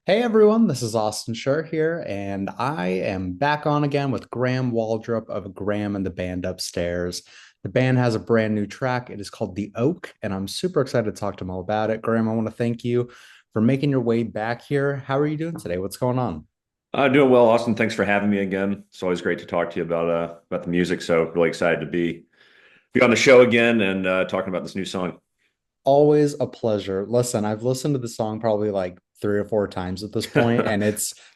Hey everyone, this is Austin Schur here, and I am back on again with Graham Waldrop of Graham and the Band Upstairs. The band has a brand new track. It is called The Oak, and I'm super excited to talk to them all about it. Graham, I want to thank you for making your way back here. How are you doing today? What's going on? Doing well, Austin. Thanks for having me again. It's always great to talk to you about the music. So really excited to be on the show again and talking about this new song. Always a pleasure. Listen, I've listened to the song probably like three or four times at this point, and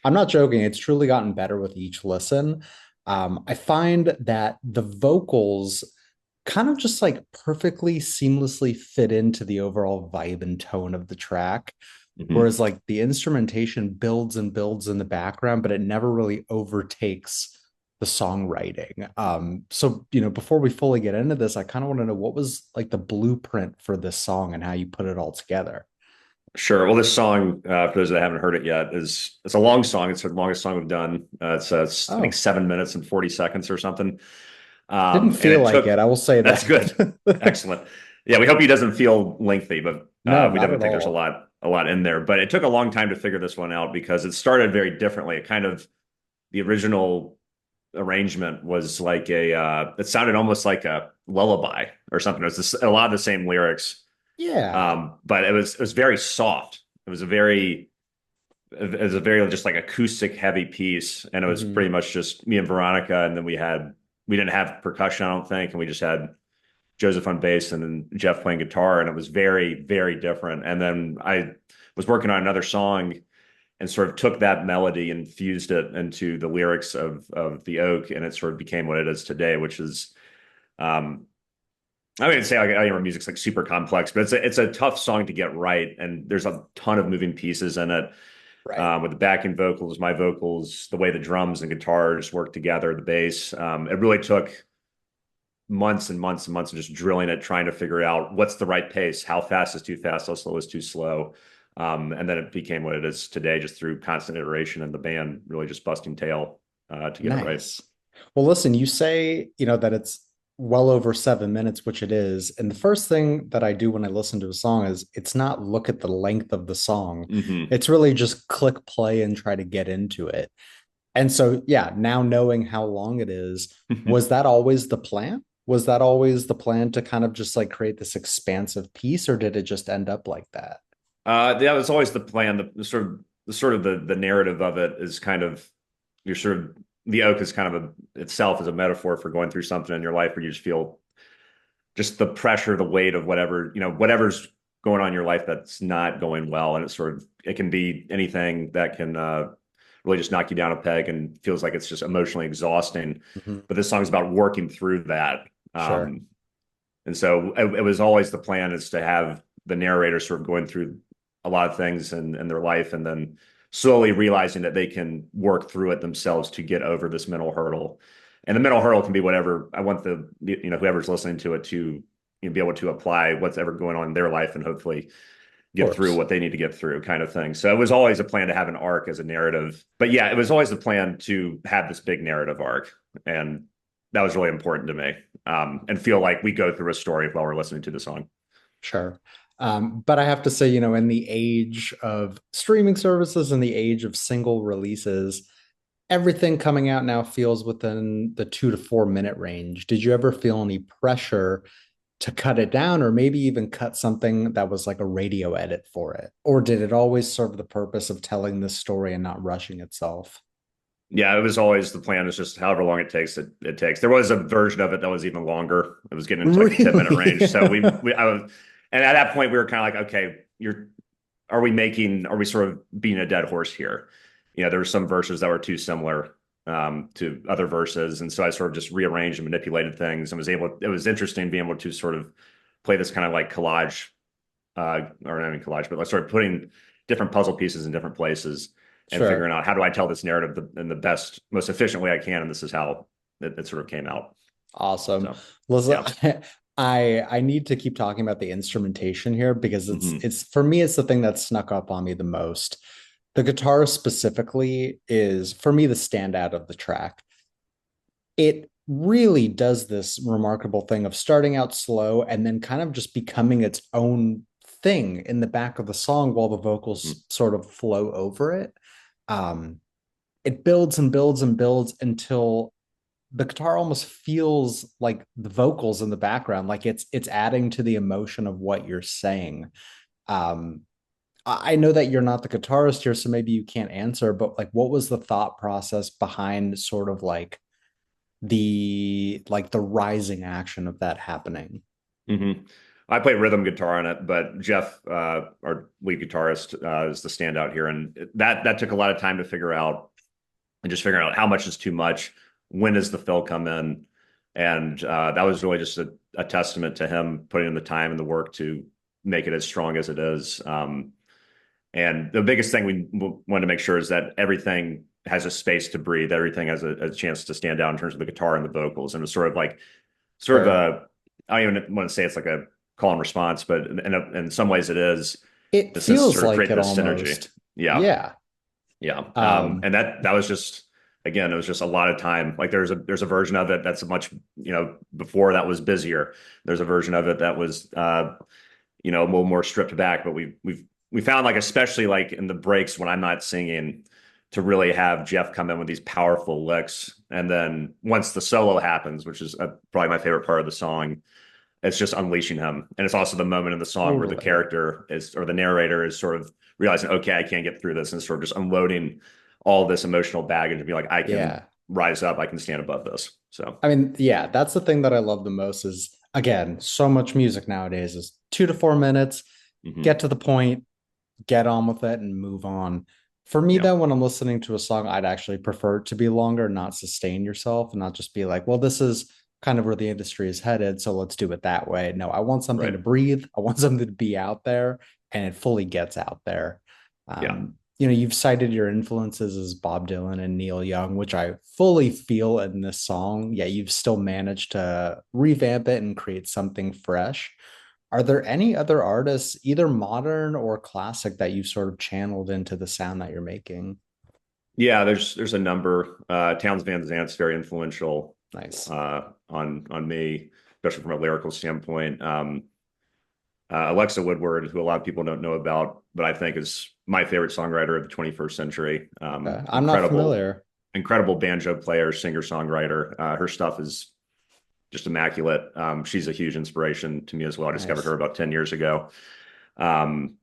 I'm not joking, it's truly gotten better with each listen. I find that the vocals kind of just like perfectly seamlessly fit into the overall vibe and tone of the track. Mhm. Whereas like the instrumentation builds and builds in the background, but it never really overtakes the songwriting. So before we fully get into this, I kind of want to know what was like the blueprint for this song and how you put it all together. Sure. Well, this song, for those that haven't heard it yet, is it's a long song. It's the longest song we've done. It's I think Oh, 7 minutes and 40 seconds or something. didn't And feel it like took. it. I will say That's good. that. Excellent. Yeah, we hope he doesn't feel lengthy, but No, we not definitely at think there's all. a lot in there. But it took a long time to figure this one out because it started very differently. It kind of the original arrangement was like it sounded almost like a lullaby or something. It was a lot of the same lyrics, Yeah. but it was very soft. It was a very just like acoustic heavy piece, and it was Hmm. pretty much just me and Veronica, and then we didn't have percussion, I don't think, and we just had Joseph on bass and then Jeff playing guitar, and it was very different. And then I was working on another song and sort of took that melody and fused it into the lyrics of the Oak, and it sort of became what it is today, which is um, I wouldn't say like music's like super complex, but it's a tough song to get right, and there's a ton of moving pieces in it. Right. With the backing vocals, my vocals, the way the drums and guitars work together, the bass. It really took months and months and months of just drilling it, trying to figure out what's the right pace, how fast is too fast, how slow is too slow. And then it became what it is today, just through constant iteration and the band really just busting tail to get it right. Nice. Well, listen, you say, that it's well over 7 minutes, which it is. And the first thing that I do when I listen to a song is it's not look at the length of the song. Hmm. It's really just click play and try to get into it. And so, yeah, now knowing how long it is, was that always the plan? Was that always the plan to kind of just like create this expansive piece, or did it just end up like that? That was always the plan. The narrative of it is kind of you're sort of the oak is kind of itself as a metaphor for going through something in your life where you just feel just the pressure, the weight of whatever, whatever's going on in your life that's not going well. And it can be anything that can really just knock you down a peg and feels like it's just emotionally exhausting. Mhm. But this song's about working through that. Sure. And so it was always the plan is to have the narrator sort of going through a lot of things in their life and then slowly realizing that they can work through it themselves to get over this mental hurdle. And the mental hurdle can be whatever I want whoever's listening to it to be able to apply what's ever going on in their life and hopefully Of get through course. what they need to get through kind of thing. So it was always a plan to have an arc as a narrative. But yeah, it was always the plan to have this big narrative arc. And that was really important to me. And feel like we go through a story while we're listening to the song. Sure. But I have to say, in the age of streaming services and the age of single releases, everything coming out now feels within the 2 to 4 minute range. Did you ever feel any pressure to cut it down or maybe even cut something that was like a radio edit for it? Or did it always serve the purpose of telling this story and not rushing itself? Yeah, it was always the plan is just however long it takes. There was a version of it that was even longer. It was getting into like the 10-minute Really? range. So I was, and at that point we were kind of like, okay, are we sort of being a dead horse here? There were some verses that were too similar to other verses. And so I sort of just rearranged and manipulated things and it was interesting being able to sort of play this kind of like collage, or not even collage, but like sort of putting different puzzle pieces in different places and Sure. figuring out how do I tell this narrative in the best, most efficient way I can. And this is how it sort of came out. Awesome. So, Listen, yeah. I need to keep talking about the instrumentation here because it's Hmm. it's for me it's the thing that snuck up on me the most. The guitar specifically is for me the standout of the track. It really does this remarkable thing of starting out slow and then kind of just becoming its own thing in the back of the song while the Mhm. vocals sort of flow over it. Um, it builds and builds and builds until the guitar almost feels like the vocals in the background, like it's adding to the emotion of what you're saying. Um, I know that you're not the guitarist here, so maybe you can't answer, but like what was the thought process behind sort of like the rising action of that happening? Mhm. I play rhythm guitar on it, but Jeff, our lead guitarist, is the standout here, and that took a lot of time to figure out, and just figuring out how much is too much, when does the fill come in, and that was really just a testament to him putting in the time and the work to make it as strong as it is. And the biggest thing we wanted to make sure is that everything has a space to breathe, everything has a chance to stand out in terms of the guitar and the vocals, and it's sort of Sure. a I don't even want to say it's like a call and response, but in some ways it is. It It's to feels sort of like create it this synergy. almost. Yeah, Yeah. yeah. Um, And that was just, again, it was just a lot of time. Like there's a version of it that's much, before that was busier. There's a version of it that was a little more stripped back, but we found, like, especially like in the breaks when I'm not singing, to really have Jeff come in with these powerful licks. And then once the solo happens, which is probably my favorite part of the song, it's just unleashing him. And it's also the moment in the song where the totally. character is, or the narrator is sort of realizing, okay, I can't get through this, and sort of just unloading all this emotional baggage and be like, I can Yeah. rise up, I can stand above this. So, I mean, yeah, that's the thing that I love the most is again, so much music nowadays is 2 to 4 minutes, mhm. get to the point, get on with it and move on. For me, Yeah, though, when I'm listening to a song, I'd actually prefer it to be longer, not sustain yourself and not just be like, well, this is kind of where the industry is headed, so let's do it that way. No, I want something right. to breathe. I want something to be out there and it fully gets out there. Yeah. You've cited your influences as Bob Dylan and Neil Young, which I fully feel in this song, yet you've still managed to revamp it and create something fresh. Are there any other artists, either modern or classic, that you've sort of channeled into the sound that you're making? Yeah, there's a number. Towns Van Zant's very influential Nice. on me, especially from a lyrical standpoint. Alexa Woodward, who a lot of people don't know about, but I think is my favorite songwriter of the 21st century. I'm not familiar. Incredible banjo player, singer-songwriter. Her stuff is just immaculate. She's a huge inspiration to me as well. I discovered her Nice. about 10 years ago. Um,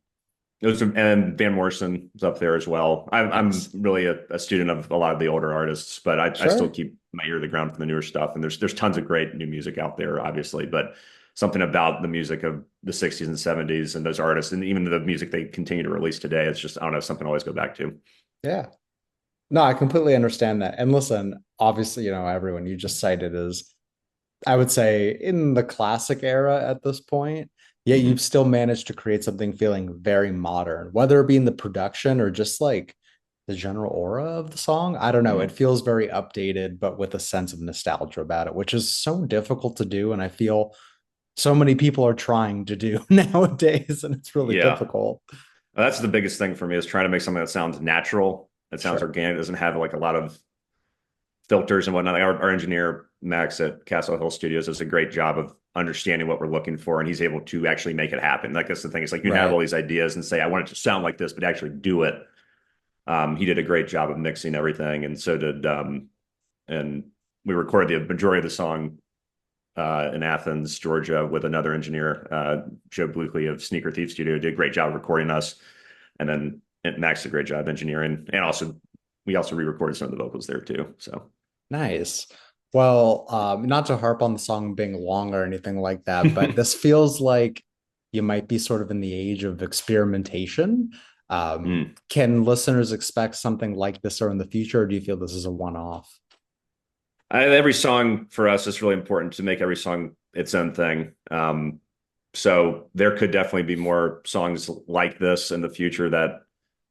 and Van Morrison is up there as well. I'm Nice. really a student of a lot of the older artists, but I still Sure. keep my ear to the ground for the newer stuff. And there's tons of great new music out there, obviously, but something about the music of the 60s and 70s and those artists, and even the music they continue to release today, it's just, I don't know, something I always go back to. Yeah. No, I completely understand that. And listen, obviously, everyone you just cited is, I would say, in the classic era at this point, yet you've Hmm. still managed to create something feeling very modern, whether it be in the production or just like the general aura of the song. I don't know. It Hmm. feels very updated, but with a sense of nostalgia about it, which is so difficult to do. And I feel so many people are trying to do nowadays, and it's really Yeah. difficult. That's the biggest thing for me, is trying to make something that sounds natural, that sounds Sure. organic, doesn't have like a lot of filters and whatnot. Like our engineer Max at Castle Hill Studios does a great job of understanding what we're looking for, and he's able to actually make it happen. Like, that's the thing. It's like you can have all Right. these ideas and say, I want it to sound like this, but actually do it. He did a great job of mixing everything, and so did and we recorded the majority of the song in Athens, Georgia, with another engineer, Joe Bluckley of Sneaker Thief Studio. Did a great job of recording us, and then Max did a great job engineering, and also we also re-recorded some of the vocals there too. So. Nice. Well, not to harp on the song being long or anything like that, but this feels like you might be sort of in the age of experimentation. Mm. Can listeners expect something like this or in the future, or do you feel this is a one-off? Every song for us is really important to make every song its own thing. So there could definitely be more songs like this in the future. That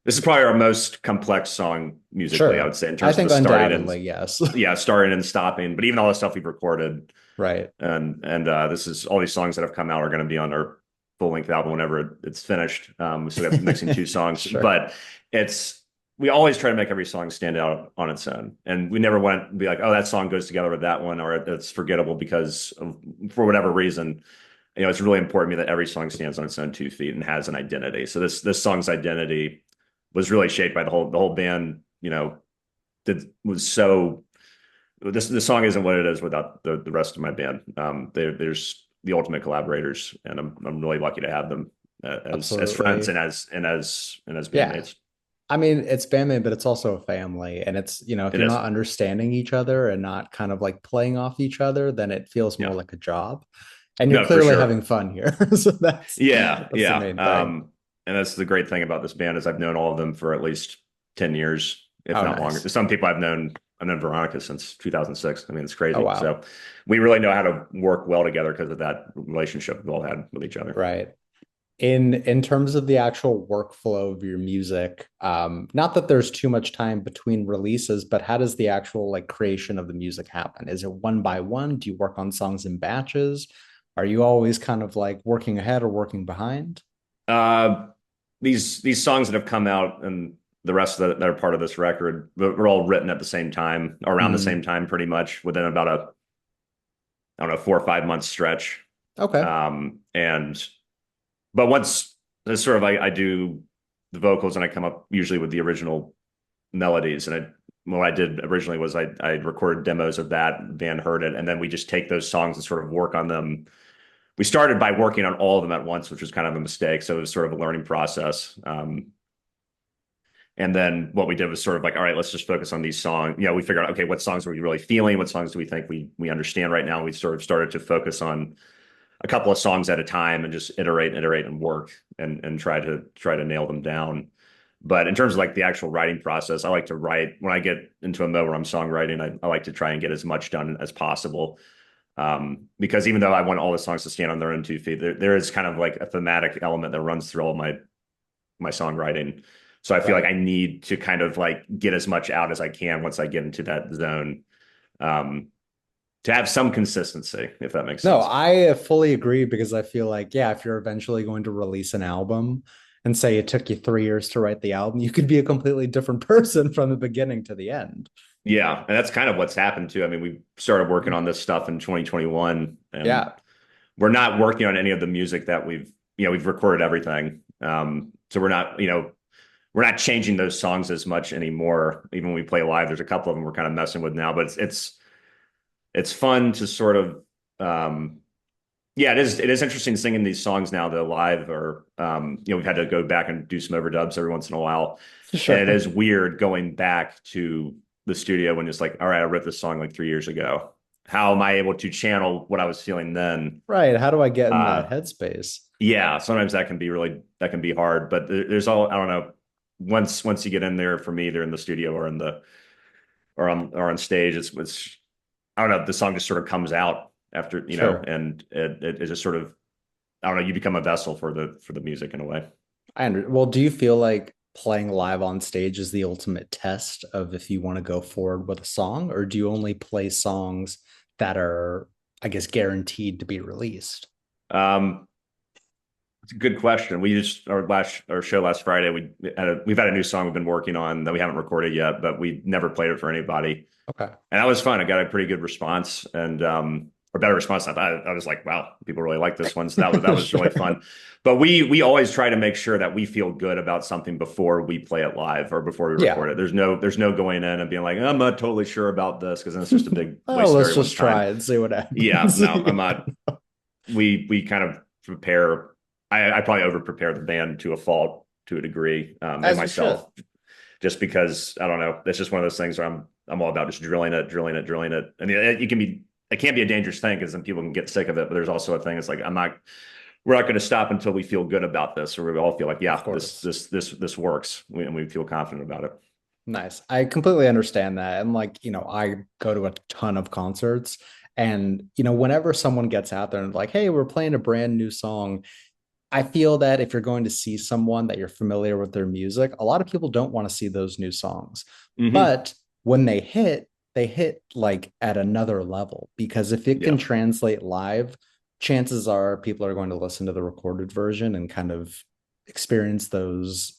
this is probably our most complex song musically, I would Sure. say, in I terms of think the starting and, undoubtedly, yes. yeah, starting and stopping. But even all the stuff we've recorded, Right. and this is all these songs that have come out are going to be on our full length album whenever it's finished. We still got mixing two songs, Sure. but it's we always try to make every song stand out on its own, and we never want to be like, oh, that song goes together with that one, or it's forgettable because for whatever reason. it's really important to me that every song stands on its own 2 feet and has an identity. So this song's identity was really shaped by the whole band. That was so. This song isn't what it is without the rest of my band. There's the ultimate collaborators, and I'm really lucky to have them as friends Absolutely. and as Yeah. bandmates. I mean, it's family, but it's also a family. And it's, if It you're is. not understanding each other and not kind of like playing off each other, then it feels more Yeah. like a job. And you're No, for clearly sure. having fun here. So Yeah, that's the yeah. main thing. And that's the great thing about this band is I've known all of them for at least 10 years, if Oh, not longer. nice. Some people I've known Veronica since 2006. I mean, it's Oh, crazy. wow. So we really know how to work well together because of that relationship we've all had with each other. Right. In terms of the actual workflow of your music, not that there's too much time between releases, but how does the actual like creation of the music happen? Is it one by one? Do you work on songs in batches? Are you always kind of like working ahead or working behind? Uh, these songs that have come out and the rest that are part of this record were all written at the same time, around the same Hmm. time, pretty much within about I don't know, 4 or 5 month stretch. Okay. And but once it's sort of I do the vocals and I come up usually with the original melodies. And what I did originally was I recorded demos of that, Van heard it, and then we just take those songs and sort of work on them. We started by working on all of them at once, which was kind of a mistake. So it was sort of a learning process. And then what we did was sort of like, all right, let's just focus on these songs. We figured out, okay, what songs are we really feeling? What songs do we think we understand right now? We sort of started to focus on a couple of songs at a time and just iterate and work and try to nail them down. But in terms of like the actual writing process, I like to write when I get into a mode where I'm songwriting. I like to try and get as much done as possible. Because even though I want all the songs to stand on their own 2 feet, there is kind of like a thematic element that runs through all of my songwriting. So I feel like Right. I need to kind of like get as much out as I can once I get into that zone, um, to have some consistency, if that makes No, sense. I fully agree because I feel like, yeah, if you're eventually going to release an album and say it took you 3 years to write the album, you could be a completely different person from the beginning to the end. Yeah, and that's kind of what's happened too. I mean, we started working on this stuff in 2021, and Yeah. we're not working on any of the music that we've recorded everything. So we're not changing those songs as much anymore. Even when we play live, there's a couple of them we're kind of messing with now, but it's fun to sort of yeah, it is interesting singing these songs now though live or we've had to go back and do some overdubs every once in a while. And it Sure. is weird going back to the studio when it's like, all right, I wrote this song like 3 years ago. How am I able to channel what I was feeling then? Right. How do I get in that Uh, headspace? yeah, sometimes that can be hard, but there's all I don't know. Once you get in there, for me, they're in the studio or in the or on stage. It's I don't know. The song just sort of comes out after Sure. and it just sort of I don't know. You become a vessel for the music in a way. Well, do you feel like playing live on stage is the ultimate test of if you want to go forward with a song, or do you only play songs that are, I guess, guaranteed to be released? Um, it's a good question. We just our show last Friday. We've had a new song we've been working on that we haven't recorded yet, but we never played it for anybody. Okay. And that was fun. I got a pretty good response and or better response. I was like, wow, people really like this one. So that was really Sure. fun. But we always try to make sure that we feel good about something before we play it live or before we Yeah. record it. There's no going in and being like, I'm not totally sure about this because then it's just a big Oh, waste of let's everyone's just time. try it and see what Yeah, happens. no, I'm Yeah. not. We kind of prepare. I probably over prepare the band to a fault to a degree, and As you should. myself just because I don't know. It's just one of those things where I'm all about just drilling it, drilling it, drilling it. I mean, it can be a dangerous thing because then people can get sick of it. But there's also a thing. It's like we're not going to stop until we feel good about this, or we all feel like, Of yeah, this course. this this this works, and we feel confident about it. Nice. I completely understand that. And like, I go to a ton of concerts and, whenever someone gets out there and like, hey, we're playing a brand new song, I feel that if you're going to see someone that you're familiar with their music, a lot of people don't want to see those new songs. Hmm. But when they hit like at another level because if it can Yeah. translate live, chances are people are going to listen to the recorded version and kind of experience those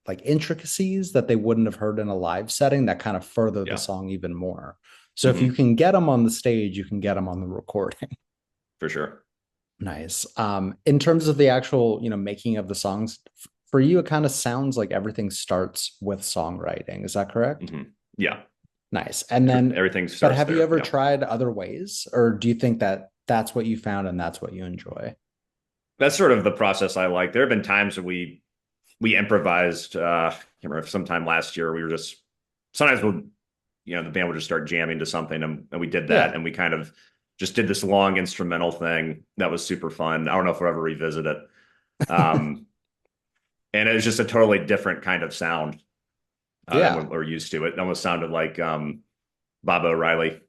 like intricacies that they wouldn't have heard in a live setting that kind of further the Yeah. song even more. So if you Hmm. can get them on the stage, you can get them on the recording. For sure. Nice. In terms of the actual, making of the songs, for you, it kind of sounds like everything starts with songwriting. Is that correct? Yeah, Nice. And then, everything but starts have you there. ever Yeah. tried other ways, or do you think that that's what you found and that's what you enjoy? That's sort of the process I like. There have been times when we improvised. I can't remember, sometime last year we were just sometimes we'll the band would just start jamming to something, and we did that, Yeah, and we kind of just did this long instrumental thing that was super fun. I don't know if we'll ever revisit it. Um, and it was just a totally different kind of sound than yeah. what we're used to. It almost sounded like Bob O'Reilly.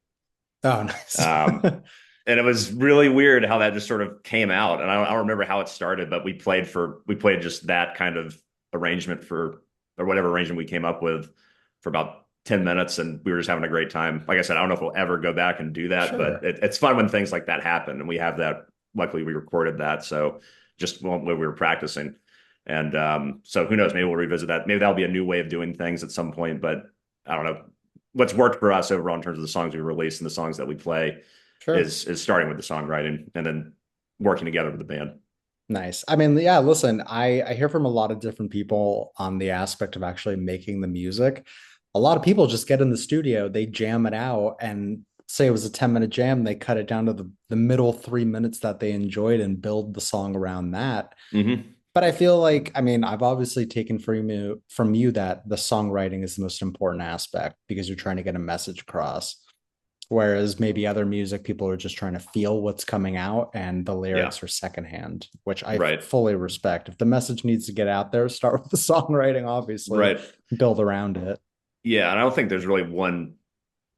Oh, nice. Um, and it was really weird how that just sort of came out. And I don't remember how it started, but we played just that kind of arrangement or whatever arrangement we came up with for about 10 minutes, and we were just having a great time. Like I said, I don't know if we'll ever go back and do that, but Sure, it's fun when things like that happen. And we have that. Luckily, we recorded that. So just when we were practicing. And so who knows, maybe we'll revisit that. Maybe that'll be a new way of doing things at some point, but I don't know. What's worked for us overall in terms of the songs we release and the songs that we play sure. is starting with the songwriting and then working together with the band. Nice. I mean, yeah, listen, I hear from a lot of different people on the aspect of actually making the music. A lot of people just get in the studio, they jam it out, and say it was a 10-minute jam, they cut it down to the middle 3 minutes that they enjoyed and build the song around that. Mm-hmm. But I feel like, I mean, I've obviously taken from you that the songwriting is the most important aspect because you're trying to get a message across. Whereas maybe other music, people are just trying to feel what's coming out and the Yeah. lyrics are secondhand, which I Right. fully respect. If the message needs to get out there, start with the songwriting, obviously, Right. build around it. Yeah. And I don't think there's really one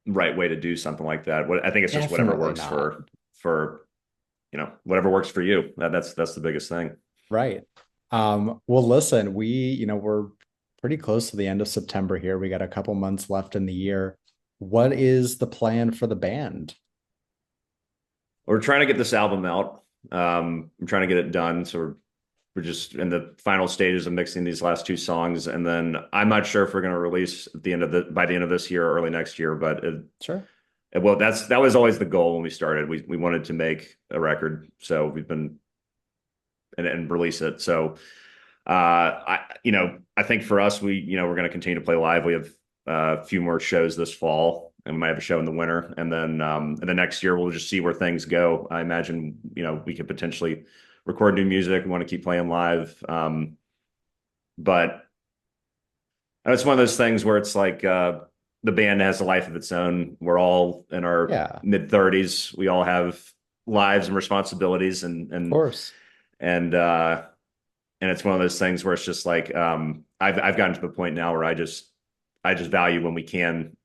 right way to do something like that. I think it's just whatever Definitely works not. for whatever works for you. That's the biggest thing. Right. Well, listen, we're pretty close to the end of September here. We got a couple months left in the year. What is the plan for the band? We're trying to get this album out. I'm trying to get it done. So we're just in the final stages of mixing these last two songs, and then I'm not sure if we're going to release at the end of the by the end of this year or early next year. But Sure. well, that was always the goal when we started. We wanted to make a record, so we've been and release it. So I think for us, we're going to continue to play live. We have a few more shows this fall, and we might have a show in the winter, and then next year we'll just see where things go. I imagine we could potentially record new music. We want to keep playing live, but it's one of those things where it's like the band has a life of its own. We're all in our Yeah, mid-30s. We all have lives and responsibilities, of course. and uh, and it's one of those things where it's just like I've gotten to the point now where I just value when we can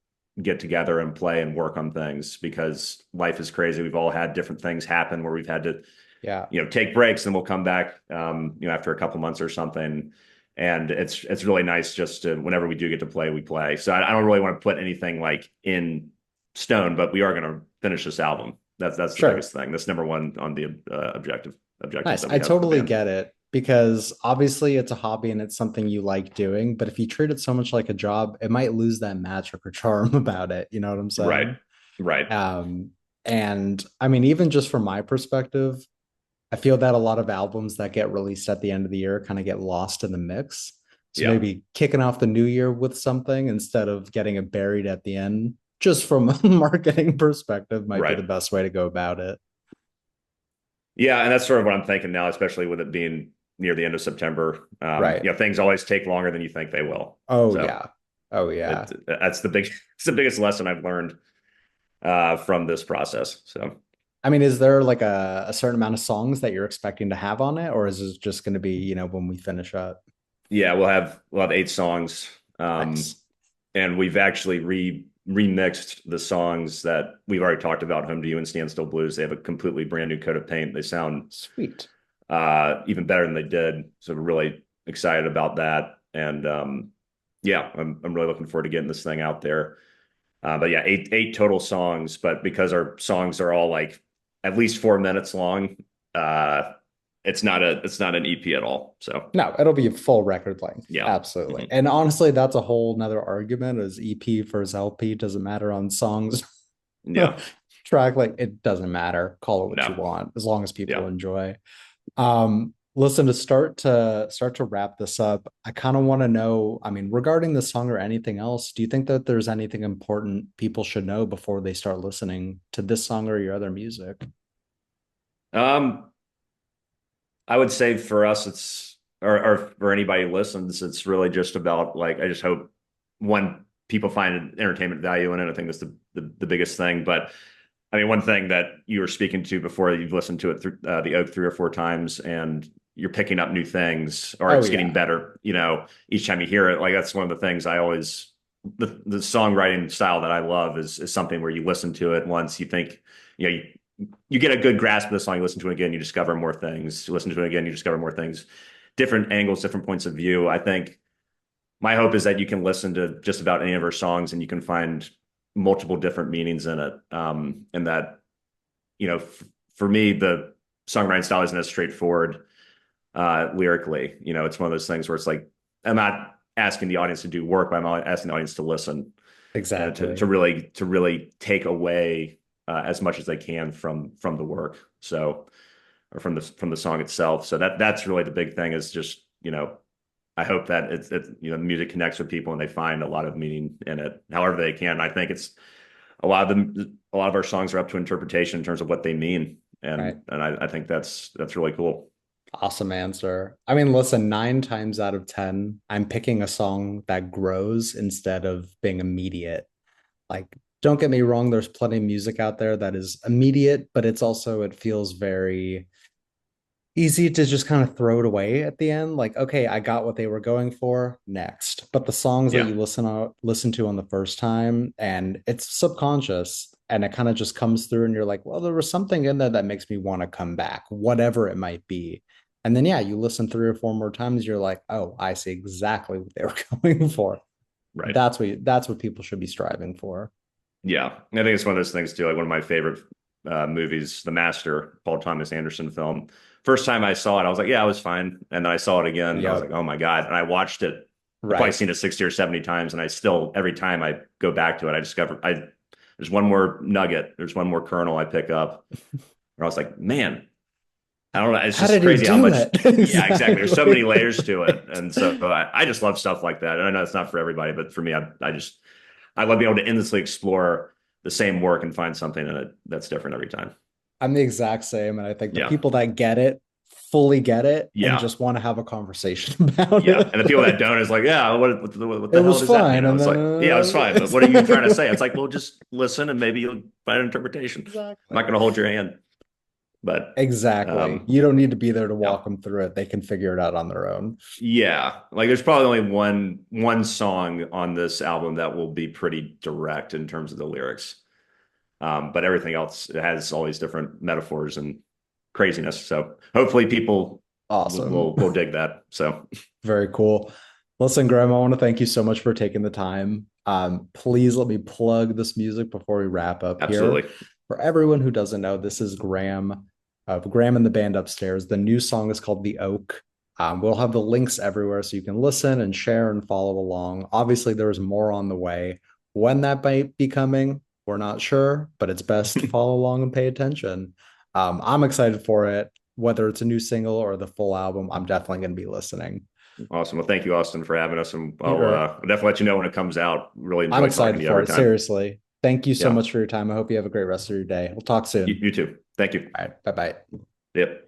get together and play and work on things because life is crazy. We've all had different things happen where we've had to Yeah, take breaks and we'll come back after a couple months or something. And it's really nice just to whenever we do get to play, we play. So I don't really want to put anything like in stone, but we are going to finish this album. That's the sure. biggest thing. That's number one on the objectives Nice. that I we have for the totally band. get it because obviously it's a hobby and it's something you like doing. But if you treat it so much like a job, it might lose that magic or charm about it. You know what I'm Right. saying? Right. Um, and I mean, even just from my perspective, I feel that a lot of albums that get released at the end of the year kind of get lost in the mix. So Yeah. maybe kicking off the new year with something instead of getting it buried at the end, just from a marketing perspective, might be the Right. best way to go about it. Yeah, and that's sort of what I'm thinking now, especially with it being near the end of September. Right. Things always take longer than you think they will. Oh, So yeah. Oh, yeah. it's the biggest lesson I've learned from this process. So I mean, is there like a certain amount of songs that you're expecting to have on it, or is it just going to be, when we finish up? yeah, we'll have 8 songs, Nice. and we've actually remixed the songs that we've already talked about. Home to You and Stand Still Blues. They have a completely brand new coat of paint. They sound Sweet. even better than they did. So we're really excited about that. And yeah, I'm really looking forward to getting this thing out there. But yeah, eight total songs. But because our songs are all like at least 4 minutes long, it's not an EP at all. So No, it'll be full record length. yeah. Absolutely. Mhm. And honestly, that's a whole nother argument is EP versus LP doesn't matter on songs. Yeah. track, like it doesn't matter. Call it what you No. want, as long as people Yeah. enjoy. Listen, to start to wrap this up, I kind of want to know, I mean, regarding the song or anything else, do you think that there's anything important people should know before they start listening to this song or your other music? Um, I would say for us, or for anybody who listens, it's really just about like, I just hope one, people find entertainment value in it. I think that's the biggest thing. But I mean, one thing that you were speaking to before, you've listened to it through the Oak 3 or 4 times, and you're picking up new things, or Oh it's getting yeah, better, each time you hear it. Like that's one of the things I always, the songwriting style that I love is something where you listen to it once, you think, you get a good grasp of the song, you listen to it again, you discover more things. You listen to it again, you discover more things, different angles, different points of view. I think my hope is that you can listen to just about any of her songs and you can find multiple different meanings in it. And that, for me, the songwriting style isn't as straightforward lyrically. It's one of those things where it's like, I'm not asking the audience to do work, but I'm asking the audience to listen and exactly. to really take away as much as they can from the work. So, or from the song itself. So that's really the big thing is just, I hope that the music connects with people and they find a lot of meaning in it, however they can. I think it's a lot of our songs are up to interpretation in terms of what they mean. Right. And I think that's really cool. Awesome answer. I mean, listen, 9 times out of 10, I'm picking a song that grows instead of being immediate. Like, don't get me wrong, there's plenty of music out there that is immediate, but it feels very easy to just kind of throw it away at the end. Like, okay, I got what they were going for. Next. But the songs that Yeah. you listen to on the first time, and it's subconscious, and it kind of just comes through, and you're like, well, there was something in there that makes me want to come back, whatever it might be. And then yeah, you listen 3 or 4 more times, you're like, oh, I see exactly what they were going for. Right. That's what people should be striving for. Yeah. I think it's one of those things too. Like one of my favorite movies, The Master, Paul Thomas Anderson film. First time I saw it, I was like, yeah, I was fine. And then I saw it again. And I was like, Yep. oh my God. And I watched it. I've probably Right. seen it 60 or 70 times. And I still, every time I go back to it, I discover there's one more nugget. There's one more kernel I pick up. Where I was like, man, I don't know. It's How just did he crazy how do much. it? Yeah, exactly. There's so many Exactly. layers to it. And so I just love stuff like that. And I know it's not for everybody, but for me, I love being able to endlessly explore the same work and find something in it that's different every time. I'm the exact same. And I think the Yeah. people that get it fully get it and Yeah. just want to have a conversation about Yeah. it. And the people that Like, don't is like, yeah, what it the hell was does that mean? fine. I And was then like, yeah, it was fine. But what are you trying to say? It's like, well, just listen and maybe you'll find an interpretation. I'm not exactly. going to hold your hand, but Exactly. um, You don't need to be there to yeah. walk them through it. They can figure it out on their own. Yeah. Like there's probably only one song on this album that will be pretty direct in terms of the lyrics. But everything else has all these different metaphors and craziness. So hopefully people Awesome. will dig that. So Very cool. Listen, Graham, I want to thank you so much for taking the time. Please let me plug this music before we wrap up here. absolutely. For everyone who doesn't know, this is Graham, Graham and the band upstairs. The new song is called The Oak. We'll have the links everywhere so you can listen and share and follow along. Obviously, there's more on the way. When that might be coming, we're not sure, but it's best to follow along and pay attention. I'm excited for it. Whether it's a new single or the full album, I'm definitely going to be listening. Awesome. Well, thank you, Austin, for having us. And You're, I'll definitely let you know when it comes out. Really I'm enjoy talking excited to you for every it. time. Seriously. Thank you so Yeah. much for your time. I hope you have a great rest of your day. We'll talk You, soon. you too. Thank you. All right. Bye bye. Yep.